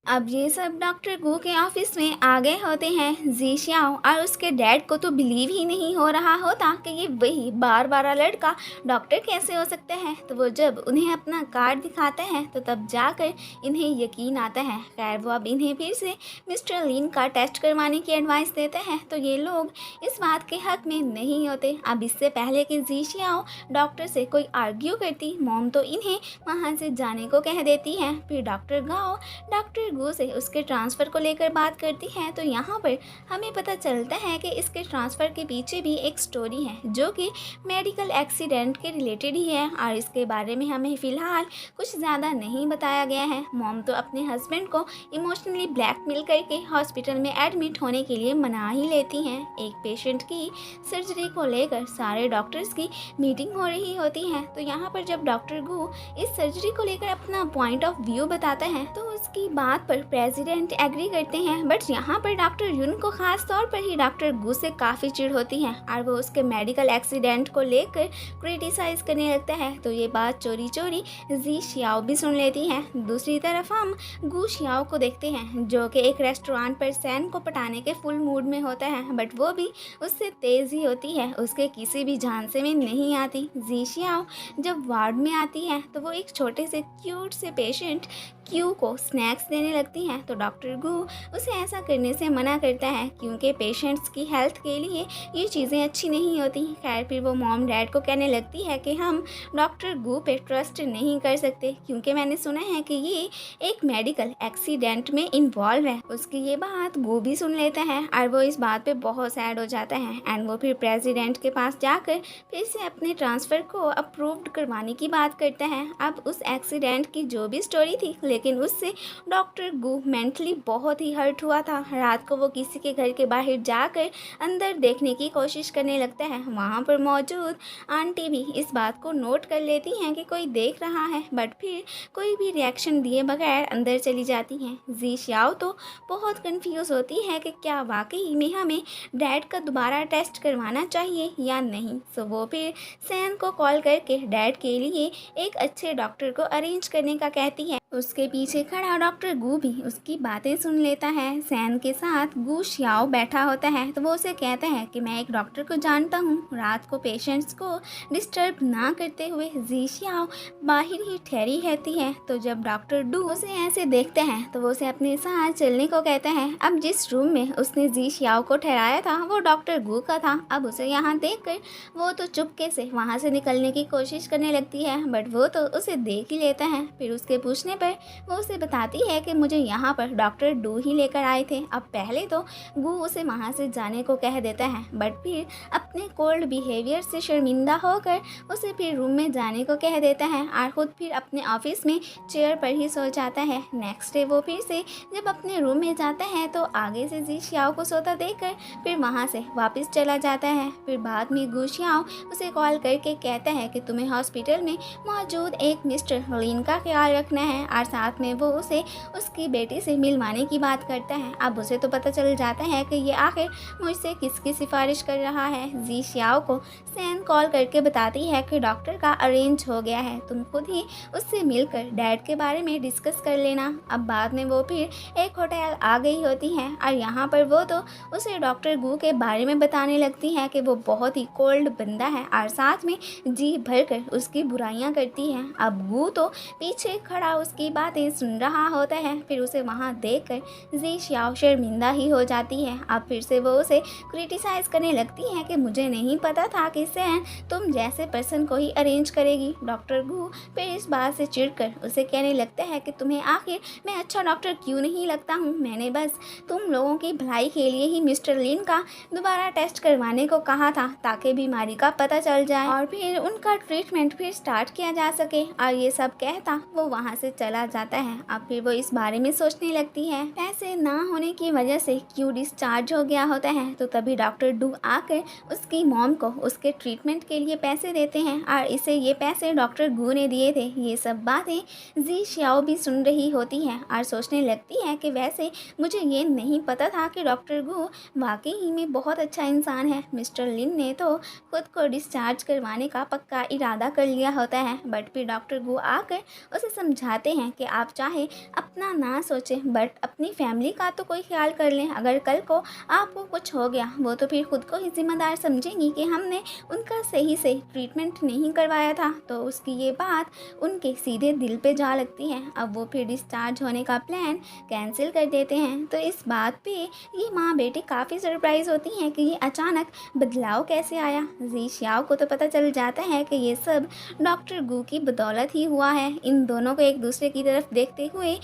अब ये सब डॉक्टर गू के ऑफिस में आ गए होते हैं जी श्याओ, और उसके डैड को तो बिलीव ही नहीं हो रहा होता कि ये वही बार बार लड़का डॉक्टर कैसे हो सकता है। तो वो जब उन्हें अपना कार्ड दिखाते हैं तो तब जाकर इन्हें यकीन आता है। खैर वो अब इन्हें फिर से मिस्टर लिन का टेस्ट करवाने की एडवाइस देते हैं, तो ये लोग इस बात के हक में नहीं होते। अब इससे पहले कि जी श्याओ डॉक्टर से कोई आर्ग्यू करती, मॉम तो इन्हें वहाँ से जाने को कह देती है। फिर डॉक्टर गाओ डॉक्टर गो से उसके ट्रांसफ़र को लेकर बात करती है, तो यहाँ पर हमें पता चलता है कि इसके ट्रांसफ़र के पीछे भी एक स्टोरी है जो कि मेडिकल एक्सीडेंट के रिलेटेड ही है, और इसके बारे में हमें फ़िलहाल कुछ ज़्यादा नहीं बताया गया है। मॉम तो अपने हस्बैंड को इमोशनली ब्लैकमेल करके हॉस्पिटल में एडमिट होने के लिए मना ही लेती हैं। एक पेशेंट की सर्जरी को लेकर सारे डॉक्टर्स की मीटिंग हो रही होती है, तो यहाँ पर जब डॉक्टर गो इस सर्जरी को लेकर अपना पॉइंट ऑफ व्यू बताता है तो उसकी बात पर प्रेसिडेंट एग्री करते हैं। बट यहाँ पर डॉक्टर युन को खास तौर पर ही डॉक्टर गू से काफ़ी चिढ़ होती है और वो उसके मेडिकल एक्सीडेंट को लेकर क्रिटिसाइज करने लगता है। तो ये बात चोरी चोरी जी शियाओ भी सुन लेती है। दूसरी तरफ हम गू शियाओ को देखते हैं जो कि एक रेस्टोरेंट पर सैन को पटाने के फुल मूड में होता है, बट वो भी उससे तेज़ ही होती है, उसके किसी भी झांसे में नहीं आती। जी शियाओ जब वार्ड में आती है तो वो एक छोटे से क्यूट से पेशेंट क्यू को स्नैक्स देने लगती हैं, तो डॉक्टर गू उसे ऐसा करने से मना करता है क्योंकि पेशेंट्स की हेल्थ के लिए ये चीज़ें अच्छी नहीं होती। खैर फिर वो मॉम डैड को कहने लगती है कि हम डॉक्टर गू पे ट्रस्ट नहीं कर सकते क्योंकि मैंने सुना है कि ये एक मेडिकल एक्सीडेंट में इन्वॉल्व है। उसकी ये बात गू भी सुन लेता है और वो इस बात पे बहुत सैड हो जाता है एंड वो फिर प्रेसिडेंट के पास जाकर फिर से अपने ट्रांसफ़र को अप्रूव्ड करवाने की बात करता है। अब उस एक्सीडेंट की जो भी स्टोरी थी, लेकिन उससे डॉक्टर गू मेंटली बहुत ही हर्ट हुआ था। रात को वो किसी के घर के बाहर जाकर अंदर देखने की कोशिश करने लगता है। वहाँ पर मौजूद आंटी भी इस बात को नोट कर लेती हैं कि कोई देख रहा है, बट फिर कोई भी रिएक्शन दिए बगैर अंदर चली जाती हैं। जी श्याओ तो बहुत कंफ्यूज होती है कि क्या वाकई में हमें डैड का दोबारा टेस्ट करवाना चाहिए या नहीं। सो वो फिर सैन को कॉल करके डैड के लिए एक अच्छे डॉक्टर को अरेंज करने का कहती है। उसके पीछे खड़ा डॉक्टर गू भी उसकी बातें सुन लेता है। सैन के साथ गू शियाओ बैठा होता है, तो वो उसे कहता है कि मैं एक डॉक्टर को जानता हूँ, रात को पेशेंट्स को डिस्टर्ब ना करते हुए। जी शियाओ बाहर ही ठहरी रहती है, तो जब डॉक्टर डू उसे ऐसे देखते हैं तो वो उसे अपने साथ चलने को कहते हैं। अब जिस रूम में उसने जी शियाओ को ठहराया था वो डॉक्टर गू का था। अब उसे यहाँ देखकर वो तो चुपके से वहाँ से निकलने की कोशिश करने लगती है, बट वो तो उसे देख ही लेता है। फिर उसके पूछने पर वो उसे बताती है कि मुझे यहाँ पर डॉक्टर डू ही लेकर आए थे। अब पहले तो गू उसे वहाँ से जाने को कह देता है, बट फिर अपने कोल्ड बिहेवियर से शर्मिंदा होकर उसे फिर रूम में जाने को कह देता है और खुद फिर अपने ऑफिस में चेयर पर ही सो जाता है। नेक्स्ट डे वो फिर से जब अपने रूम में जाता है तो आगे से जी शियाओ को सोता देखकर फिर वहाँ से वापस चला जाता है। फिर बाद में गू शियाओ उसे कॉल करके कहता है कि तुम्हें हॉस्पिटल में मौजूद एक मिस्टर लिन का ख्याल रखना है, और साथ में वो उसे उसकी बेटी से मिलवाने की बात करता है। अब उसे तो पता चल जाता है कि ये आखिर मुझसे किसकी सिफारिश कर रहा है। जी शियाओ को सैन कॉल करके बताती है कि डॉक्टर का अरेंज हो गया है, तुम खुद ही उससे मिलकर डैड के बारे में डिस्कस कर लेना। अब बाद में वो फिर एक होटल आ गई होती है और यहाँ पर वो तो उसे डॉक्टर गू के बारे में बताने लगती है कि वो बहुत ही कोल्ड बंदा है और साथ में जी भरकर उसकी बुराइयां करती है। अब गू तो पीछे खड़ा उसकी बातें सुन रहा होता है। फिर उसे वहाँ देखकर जी शियाओ शर्मिंदा ही हो जाती है। अब फिर से वो उसे क्रिटिसाइज करने लगती है कि मुझे नहीं पता था कि सैन तुम जैसे पर्सन को ही अरेंज करेगी। डॉक्टर गू फिर इस बात से चिढ़कर उसे कहने लगता है कि तुम्हें आखिर मैं अच्छा डॉक्टर क्यों नहीं लगता हूँ, मैंने बस तुम लोगों की भलाई के लिए ही मिस्टर लिन का दोबारा टेस्ट करवाने को कहा था ताकि बीमारी का पता चल जाए और फिर उनका ट्रीटमेंट फिर स्टार्ट किया जा सके। और ये सब कहता वो वहाँ से चला जाता है। अब फिर वो इस बारे में सोचने लगती है पैसे ना होने की वजह से क्यों डिस्चार्ज हो गया होता है, तो तभी डॉक्टर डू आकर उसकी मॉम को उसके ट्रीटमेंट के लिए पैसे देते हैं और इसे ये पैसे डॉक्टर गू ने दिए थे। ये सब बातें जी शियाओ भी सुन रही होती है और सोचने लगती है कि वैसे मुझे ये नहीं पता था कि डॉक्टर गू वाकई ही में बहुत अच्छा इंसान है। मिस्टर लिन ने तो खुद को डिस्चार्ज करवाने का पक्का इरादा कर लिया होता है, बट फिर डॉक्टर गू आकर उसे समझाते हैं कि आप चाहे अपना ना सोचें, बट अपनी फैमिली का तो कोई ख्याल कर लें। अगर कल को आपको कुछ हो गया, वो तो फिर खुद को ही ज़िम्मेदार समझेंगी कि हमने उनका सही से ट्रीटमेंट नहीं करवाया था। तो उसकी ये बात उनके सीधे दिल पे जा लगती है। अब वो फिर डिस्चार्ज होने का प्लान कैंसिल कर देते हैं। तो इस बात पे ये माँ बेटी काफ़ी सरप्राइज़ होती हैं कि ये अचानक बदलाव कैसे आया। जी श्याओ को तो पता चल जाता है कि ये सब डॉक्टर गू की बदौलत ही हुआ है। इन दोनों को एक दूसरे की तरफ देखते हुए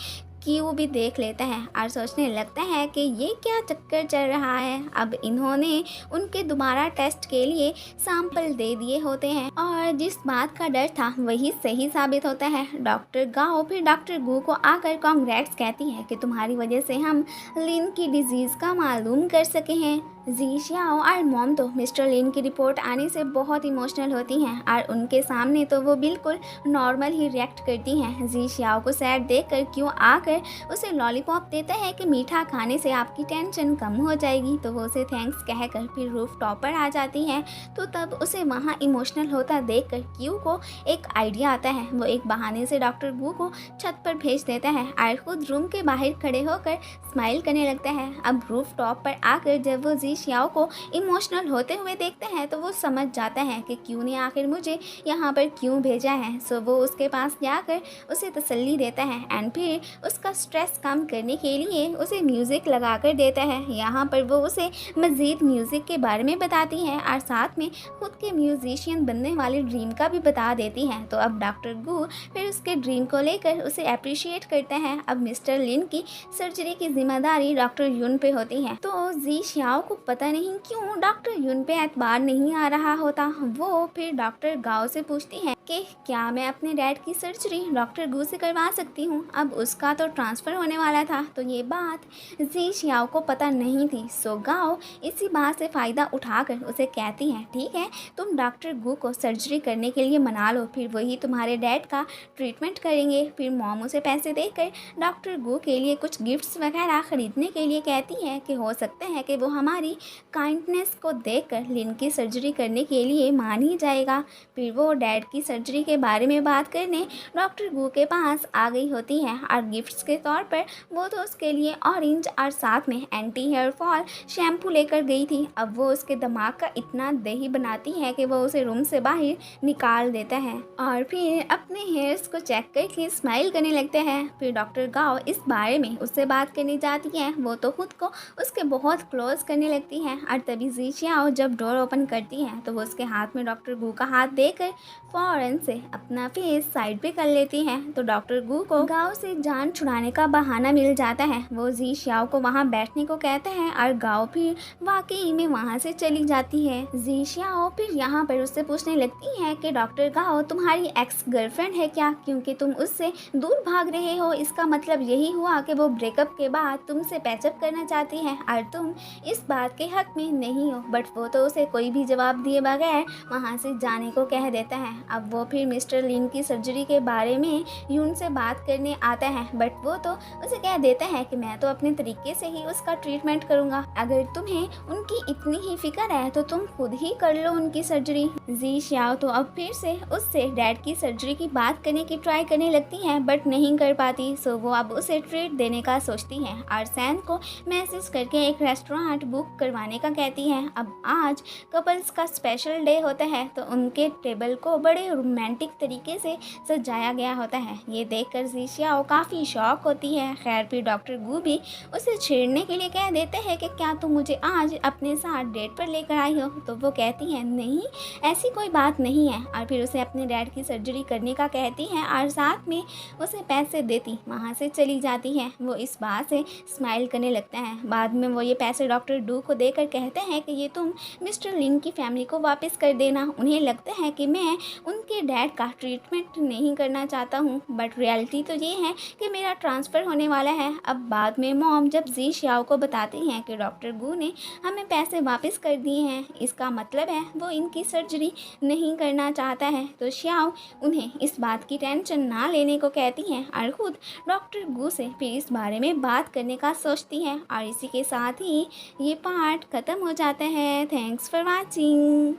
क्यू भी देख लेता है और सोचने लगता है कि ये क्या चक्कर चल रहा है। अब इन्होंने उनके दोबारा टेस्ट के लिए सैंपल दे दिए होते हैं और जिस बात का डर था वही सही साबित होता है। डॉक्टर गाओ फिर डॉक्टर गू को आकर कॉन्ग्रेट्स कहती है कि तुम्हारी वजह से हम लिन की डिजीज़ का मालूम कर सके हैं। जी श्याओ और मॉम तो मिस्टर लिन की रिपोर्ट आने से बहुत इमोशनल होती हैं और उनके सामने तो वो बिल्कुल नॉर्मल ही रिएक्ट करती हैं। जी श्याओ को सैड देखकर क्यों आकर उसे लॉलीपॉप देता है कि मीठा खाने से आपकी टेंशन कम हो जाएगी। तो वो उसे थैंक्स कहकर फिर रूफ टॉप पर आ जाती है। तो तब उसे वहाँ इमोशनल होता देखकर क्यू को एक आइडिया आता है। वो एक बहाने से डॉक्टर गू को छत पर भेज देता है और खुद रूम के बाहर खड़े होकर स्माइल करने लगता है। अब रूफ टॉप पर आकर जब वो जी श्याओ को इमोशनल होते हुए देखते हैं तो वो समझ जाता है कि क्यों ने आखिर मुझे यहाँ पर क्यों भेजा है। सो वो उसके पास जाकर उसे तसल्ली देता है एंड फिर उसका स्ट्रेस कम करने के लिए उसे म्यूज़िक लगा कर देता है। यहाँ पर वो उसे मज़ीद म्यूज़िक के बारे में बताती है और साथ में खुद के म्यूजिशियन बनने वाले ड्रीम का भी बता देती है। तो अब डॉक्टर गू फिर उसके ड्रीम को लेकर उसे अप्रिशिएट करते हैं। अब मिस्टर लिन की सर्जरी की जिम्मेदारी डॉक्टर यून पे होती है। तो जी श्याओ को पता नहीं क्यों डॉक्टर यून पे एतबार नहीं आ रहा होता। वो फिर डॉक्टर गाओ से पूछती है कि क्या मैं अपने डैड की सर्जरी डॉक्टर गू से करवा सकती हूँ। अब उसका तो ट्रांसफ़र होने वाला था। तो ये बात जी श्याओ को पता नहीं थी। सो गाओ इसी बात से फ़ायदा उठाकर उसे कहती है ठीक है, तुम डॉक्टर गू को सर्जरी करने के लिए मना लो, फिर वही तुम्हारे डैड का ट्रीटमेंट करेंगे। फिर मॉम उसे पैसे देकर डॉक्टर गू के लिए कुछ गिफ्ट्स वगैरह ख़रीदने के लिए कहती है कि हो सकता है कि वो हमारी काइंडनेस को देखकर लिन की सर्जरी करने के लिए मान ही जाएगा। फिर वो डैड की सर्जरी के बारे में बात करने डॉक्टर गू के पास आ गई होती है और गिफ्ट्स के तौर पर वो तो उसके लिए ऑरेंज और साथ में एंटी हेयर फॉल शैम्पू लेकर गई थी। अब वो उसके दिमाग का इतना दही बनाती है कि वो उसे रूम से बाहर निकाल देता है और फिर अपने हेयर्स को चेक करके स्माइल करने लगते हैं। फिर डॉक्टर गाओ इस बारे में उससे बात करने जाती है। वो तो खुद को उसके बहुत क्लोज करने लगती है और तभी जी श्याओ जब डोर ओपन करती है तो वो उसके हाथ में डॉक्टर गू का हाथ देकर फ़ौरन से अपना फेस साइड पे कर लेती है। तो डॉक्टर गू को गाओ से जान छुड़ाने का बहाना मिल जाता है। वो जी श्याओ को वहाँ बैठने को कहता है और गाओ फिर वाकई में वहाँ से चली जाती है। जी श्याओ फिर यहाँ पर उससे पूछने लगती है कि डॉक्टर गाओ तुम्हारी एक्स गर्लफ्रेंड है क्या, क्योंकि तुम उससे दूर भाग रहे हो। इसका मतलब यही हुआ कि वो ब्रेकअप के बाद तुमसे पैचअप करना चाहती है और तुम इस बात के हक में नहीं हो। बट वो तो उसे कोई भी जवाब दिए बगैर वहाँ से जाने को कह देता है। अब वो फिर मिस्टर लिन की सर्जरी के बारे में यून से बात करने आता है, बट वो तो उसे कह देता है कि मैं तो अपने तरीके से ही उसका ट्रीटमेंट करूँगा। अगर तुम्हें उनकी इतनी ही फिक्र है तो तुम खुद ही कर लो उनकी सर्जरी। जी श्याओ तो अब फिर से उससे डैड की सर्जरी की बात करने की ट्राई करने लगती है बट नहीं कर पाती। सो वो अब उसे ट्रीट देने का सोचती है और सैन को मैसेज करके एक रेस्टोरेंट बुक करवाने का कहती है। अब आज कपल्स का स्पेशल डे होता है तो उनके टेबल को बड़े रोमांटिक तरीके से सजाया गया होता है। ये देखकर जी श्याओ काफ़ी शॉक होती है। खैर फिर डॉक्टर गू भी उसे छेड़ने के लिए कह देते हैं कि क्या तुम मुझे आज अपने साथ डेट पर लेकर आई हो। तो वो कहती है नहीं, ऐसी कोई बात नहीं है और फिर उसे अपने डैड की सर्जरी करने का कहती है और साथ में उसे पैसे देती वहाँ से चली जाती है। वो इस बात से स्माइल करने लगता है। बाद में वो ये पैसे डॉक्टर डू को देकर कहते हैं कि ये तुम मिस्टर लिन की फैमिली को वापस कर देना। उन्हें लगता है कि मैं उनके डैड का ट्रीटमेंट नहीं करना चाहता हूँ, बट रियलिटी तो ये है कि मेरा ट्रांसफ़र होने वाला है। अब बाद में मॉम जब जी श्याओ को बताती हैं कि डॉक्टर गू ने हमें पैसे वापस कर दिए हैं, इसका मतलब है वो इनकी सर्जरी नहीं करना चाहता है, तो श्याओ उन्हें इस बात की टेंशन ना लेने को कहती हैं और ख़ुद डॉक्टर गू से फिर इस बारे में बात करने का सोचती है। और इसी के साथ ही ये पार्ट ख़त्म हो जाता है। Thanks for watching.